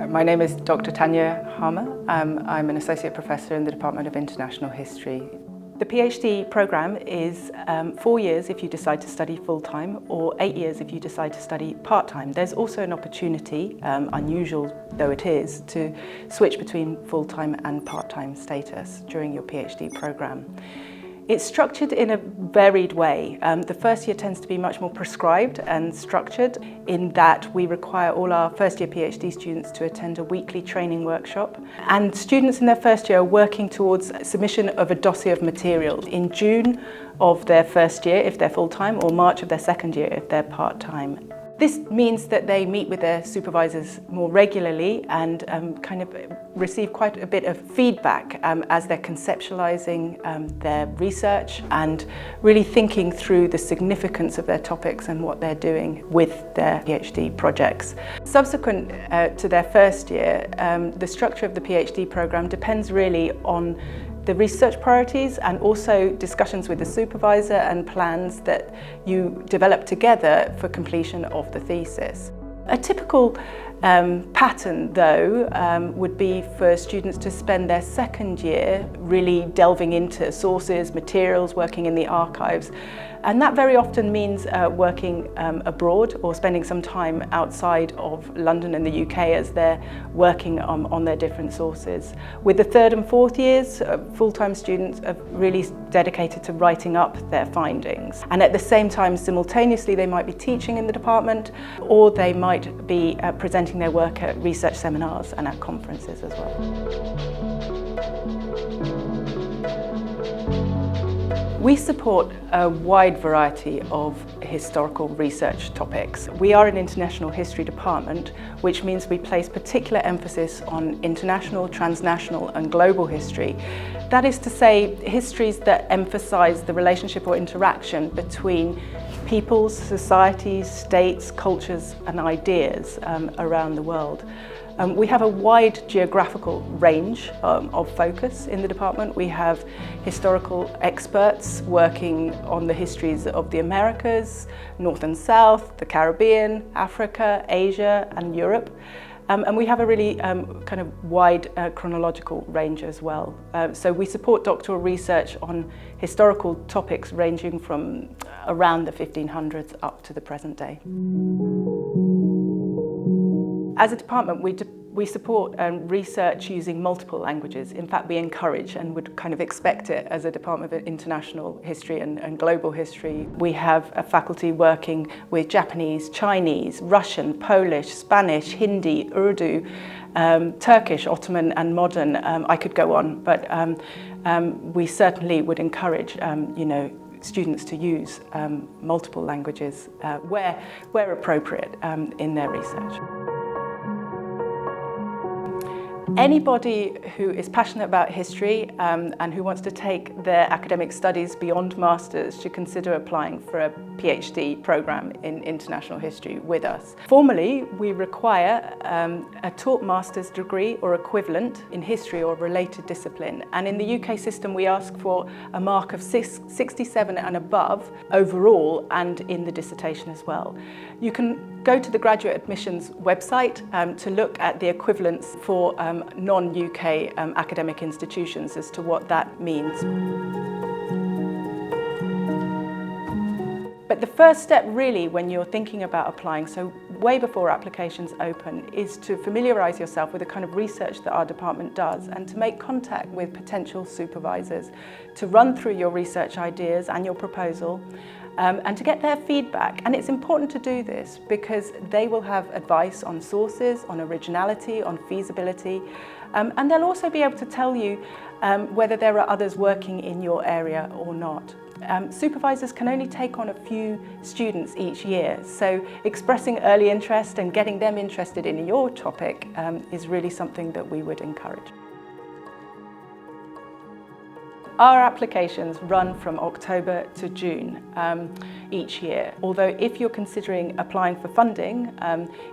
My name is Dr. Tanya Harmer. I'm an Associate Professor in the Department of International History. The PhD programme is 4 years if you decide to study full-time, or 8 years if you decide to study part-time. There's also an opportunity, unusual though it is, to switch between full-time and part-time status during your PhD programme. It's structured in a varied way. The first year tends to be much more prescribed and structured in that we require all our first year PhD students to attend a weekly training workshop. And students in their first year are working towards submission of a dossier of materials in June of their first year if they're full-time, or March of their second year if they're part-time. This means that they meet with their supervisors more regularly and kind of receive quite a bit of feedback as they're conceptualising their research and really thinking through the significance of their topics and what they're doing with their PhD projects. Subsequent to their first year, the structure of the PhD programme depends really on the research priorities and also discussions with the supervisor and plans that you develop together for completion of the thesis. A typical pattern, though, would be for students to spend their second year really delving into sources, materials, working in the archives. And that very often means working abroad or spending some time outside of London and the UK as they're working on their different sources. With the third and fourth years, full-time students are really dedicated to writing up their findings. And at the same time, simultaneously, they might be teaching in the department, or they might be presenting their work at research seminars and at conferences as well. We support a wide variety of historical research topics. We are an international history department, which means we place particular emphasis on international, transnational and global history. That is to say, histories that emphasise the relationship or interaction between peoples, societies, states, cultures and ideas around the world. We have a wide geographical range of focus in the department. We have historical experts working on the histories of the Americas, North and South, the Caribbean, Africa, Asia and Europe. And we have a really kind of wide chronological range as well. So we support doctoral research on historical topics ranging from around the 1500s up to the present day. As a department, we support research using multiple languages. In fact, we encourage and would kind of expect it as a Department of International History and Global History. We have a faculty working with Japanese, Chinese, Russian, Polish, Spanish, Hindi, Urdu, Turkish, Ottoman and modern. I could go on, but we certainly would encourage students to use multiple languages where appropriate in their research. Anybody who is passionate about history and who wants to take their academic studies beyond masters should consider applying for a PhD programme in international history with us. Formally, we require a taught master's degree or equivalent in history or related discipline, and in the UK system we ask for a mark of 67 and above overall and in the dissertation as well. You can go to the graduate admissions website to look at the equivalents for non-UK academic institutions as to what that means. But the first step really when you're thinking about applying, so way before applications open, is to familiarise yourself with the kind of research that our department does and to make contact with potential supervisors to run through your research ideas and your proposal and to get their feedback. And it's important to do this because they will have advice on sources, on originality, on feasibility, and they'll also be able to tell you whether there are others working in your area or not. Supervisors can only take on a few students each year, so expressing early interest and getting them interested in your topic is really something that we would encourage. Our applications run from October to June each year, although if you're considering applying for funding,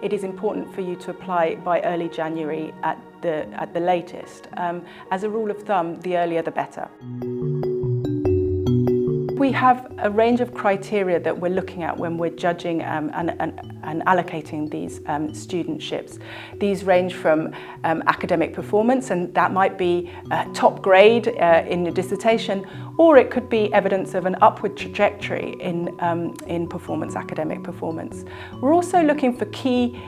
it is important for you to apply by early January at the latest. As a rule of thumb, the earlier the better. We have a range of criteria that we're looking at when we're judging and allocating these studentships. These range from academic performance, and that might be top grade in your dissertation, or it could be evidence of an upward trajectory in performance, academic performance. We're also looking for key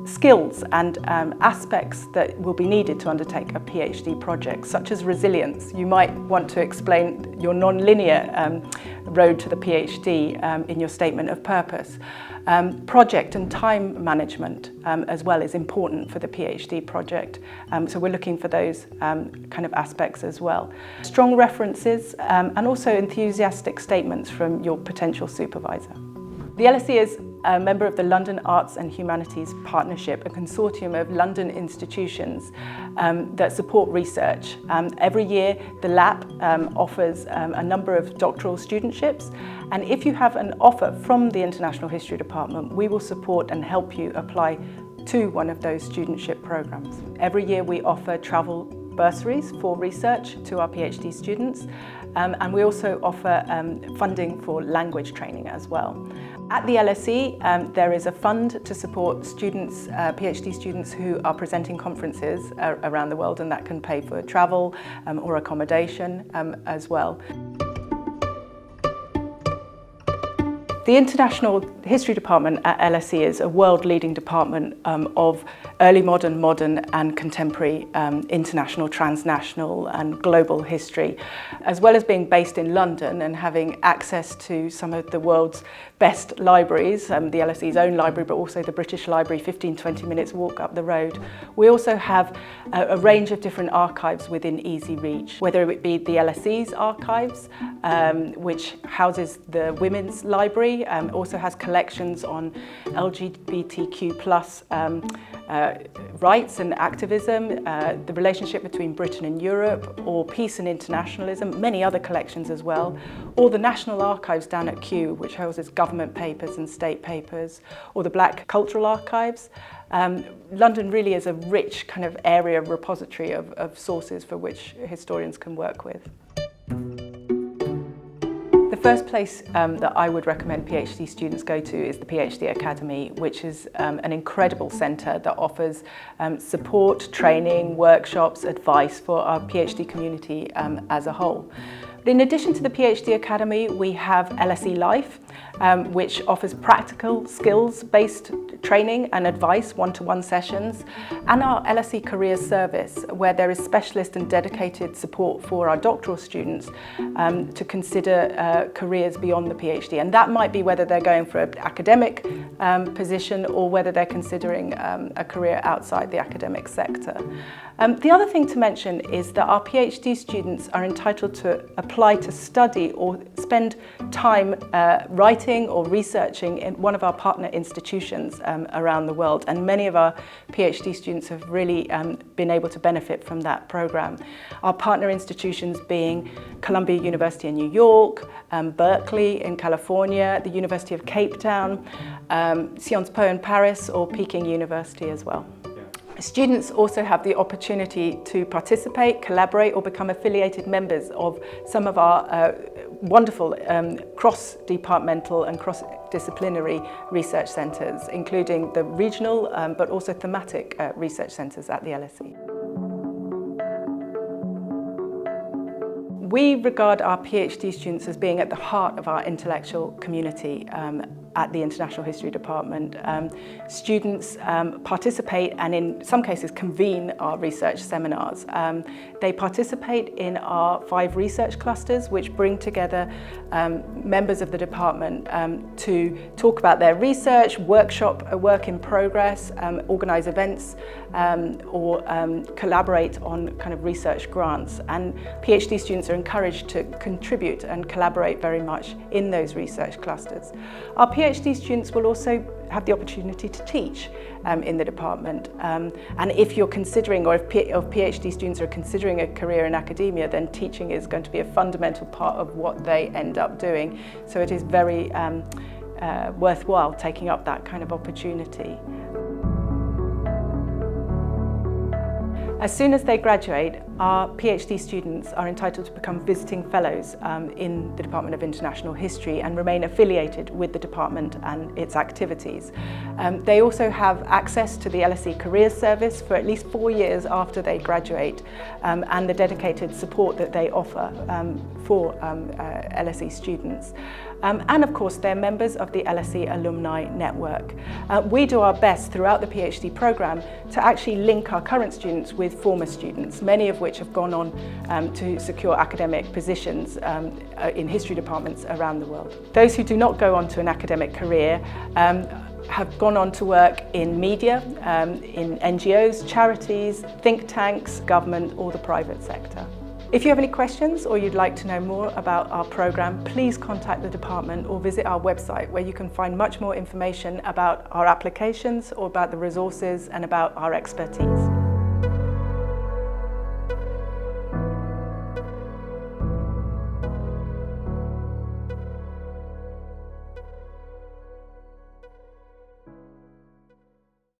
skills and aspects that will be needed to undertake a PhD project, such as resilience. You might want to explain your non-linear road to the PhD in your statement of purpose. Project and time management as well is important for the PhD project, so we're looking for those kind of aspects as well. Strong references and also enthusiastic statements from your potential supervisor. The LSE is a member of the London Arts and Humanities Partnership, a consortium of London institutions that support research. Every year the LAP offers a number of doctoral studentships, and if you have an offer from the International History Department, we will support and help you apply to one of those studentship programs. Every year we offer travel bursaries for research to our PhD students, and we also offer funding for language training as well. At the LSE, there is a fund to support students, PhD students who are presenting conferences around the world, and that can pay for travel or accommodation as well. The International History Department at LSE is a world-leading department of early modern, modern and contemporary international, transnational and global history. As well as being based in London and having access to some of the world's best libraries, the LSE's own library, but also the British Library, 15-20 minutes walk up the road. We also have a range of different archives within easy reach, whether it be the LSE's archives, which houses the Women's Library, also has collections on LGBTQ+ rights and activism, the relationship between Britain and Europe, or peace and internationalism, many other collections as well, or the National Archives down at Kew, which houses government papers and state papers, or the Black Cultural Archives. London really is a rich kind of area, repository of sources for which historians can work with. The first place that I would recommend PhD students go to is the PhD Academy, which is an incredible centre that offers support, training, workshops, advice for our PhD community as a whole. In addition to the PhD Academy, we have LSE Life, which offers practical skills-based training and advice, one-to-one sessions, and our LSE Careers Service, where there is specialist and dedicated support for our doctoral students to consider careers beyond the PhD. And that might be whether they're going for an academic position or whether they're considering a career outside the academic sector. The other thing to mention is that our PhD students are entitled to apply to study or spend time writing or researching in one of our partner institutions around the world, and many of our PhD students have really been able to benefit from that program. Our partner institutions being Columbia University in New York, Berkeley in California, the University of Cape Town, Sciences Po in Paris, or Peking University as well. Students also have the opportunity to participate, collaborate or become affiliated members of some of our wonderful cross-departmental and cross-disciplinary research centres, including the regional but also thematic research centres at the LSE. We regard our PhD students as being at the heart of our intellectual community at the International History Department. Students participate and in some cases convene our research seminars. They participate in our 5 research clusters, which bring together members of the department to talk about their research, workshop a work in progress, organise events or collaborate on kind of research grants. And PhD students are encouraged to contribute and collaborate very much in those research clusters. Our PhD students will also have the opportunity to teach in the department. And if you're considering, or if PhD students are considering a career in academia, then teaching is going to be a fundamental part of what they end up doing. So it is very worthwhile taking up that kind of opportunity. As soon as they graduate, our PhD students are entitled to become visiting fellows in the Department of International History and remain affiliated with the department and its activities. They also have access to the LSE Careers Service for at least 4 years after they graduate, and the dedicated support that they offer for LSE students. And of course, they're members of the LSE Alumni Network. We do our best throughout the PhD programme to actually link our current students with former students, many of which have gone on to secure academic positions in history departments around the world. Those who do not go on to an academic career have gone on to work in media, in NGOs, charities, think tanks, government or the private sector. If you have any questions or you'd like to know more about our programme, please contact the department or visit our website where you can find much more information about our applications or about the resources and about our expertise.